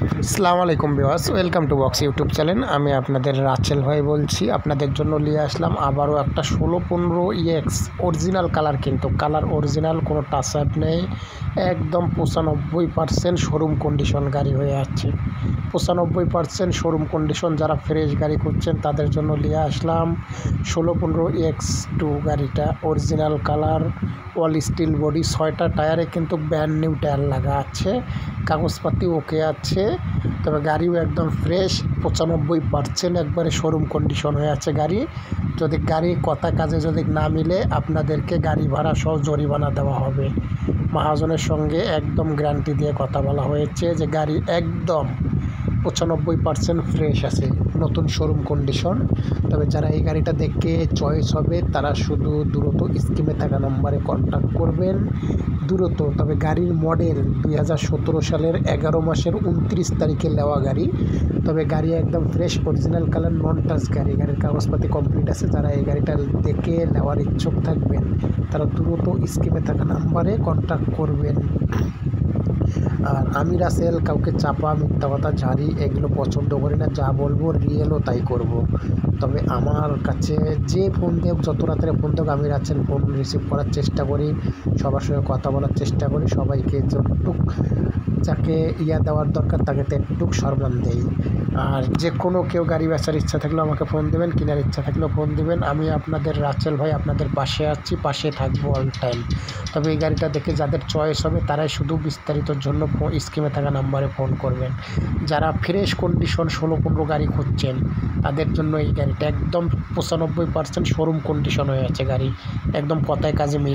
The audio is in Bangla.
আসসালামু আলাইকুম viewers, welcome to box YouTube channel. আমি আপনাদের রাচেল ভাই বলছি। আপনাদের জন্য নিয়ে আসলাম আবারও একটা 16-15 EX অরিজিনাল কালার, কিন্তু কালার অরিজিনাল, কোনো টাচ আপ নেই, একদম 95% শোরুম কন্ডিশন গাড়ি হয়ে আছে। 95% শোরুম কন্ডিশন। যারা ফ্রেশ গাড়ি খুঁজছেন তাদের জন্য নিয়ে আসলাম 16-15 EX2 গাড়িটা। Original colour, all steel body, 6টা টায়ারে কিন্তু ব্র্যান্ড নিউ টায়ার লাগা আছে, কাগজপাতি ওকে আছে। তবে গাড়িও একদম ফ্রেশ, 95% একবারে শোরুম কন্ডিশন হয়ে আছে গাড়ি। যদি গাড়ি কথা কাজে যদি না মিলে আপনাদেরকে গাড়ি ভাড়া সহ জরিমানা দেওয়া হবে। মহাজনের সঙ্গে একদম গ্যারান্টি দিয়ে কথা বলা হয়েছে যে গাড়ি একদম 95% ফ্রেশ আছে, নতুন শোরুম কন্ডিশন। তবে যারা এই গাড়িটা দেখে চয়েস হবে তারা শুধু দ্রুত স্কিমে থাকা নম্বরে কন্ট্যাক্ট করবেন, দ্রুত। তবে গাড়ির মডেল 2017 সালের 11 মাসের 29 তারিখে নেওয়া গাড়ি। তবে গাড়ি একদম ফ্রেশ, অরিজিনাল কালার, নন টাচ গাড়ি। গাড়ির কাগজপাতি কমপ্লিট আছে। যারা এই গাড়িটা দেখে নেওয়ার ইচ্ছুক থাকবেন তারা দ্রুত স্কিমে থাকা নাম্বারে কন্ট্যাক্ট করবেন। আর আমি রাসেল কাউকে চাপা, মিথ্যা কথা, ঝাড়ি এগুলো পছন্দ করি না। যা বলবো রিয়েলও তাই করব। তবে আমার কাছে যে ফোন দেব, যত রাত্রে ফোন দেব, আমি রাসেল ফোন রিসিভ করার চেষ্টা করি, সবার সঙ্গে কথা বলার চেষ্টা করি, সবাইকে যতটুক যাকে দেওয়ার দরকার তাকে তো একটু সম্মান দেই। আর যে কোনো কেউ গাড়ি বেচার ইচ্ছা থাকলেও আমাকে ফোন দেবেন, কেনার ইচ্ছা থাকলেও ফোন দেবেন। আমি আপনাদের রাচেল ভাই আপনাদের পাশে আছি, পাশে থাকবো অল টাইম। তবে এই গাড়িটা দেখে যাদের চয়েস হবে তারাই শুধু বিস্তারিতর জন্য স্কিমে থাকা নাম্বারে ফোন করবেন। যারা ফ্রেশ কন্ডিশন 16-15 গাড়ি খুঁজছেন তাদের জন্য এই গাড়িটা একদম 95% শোরুম কন্ডিশন হয়ে আছে গাড়ি, একদম কথায় কাজে মিল।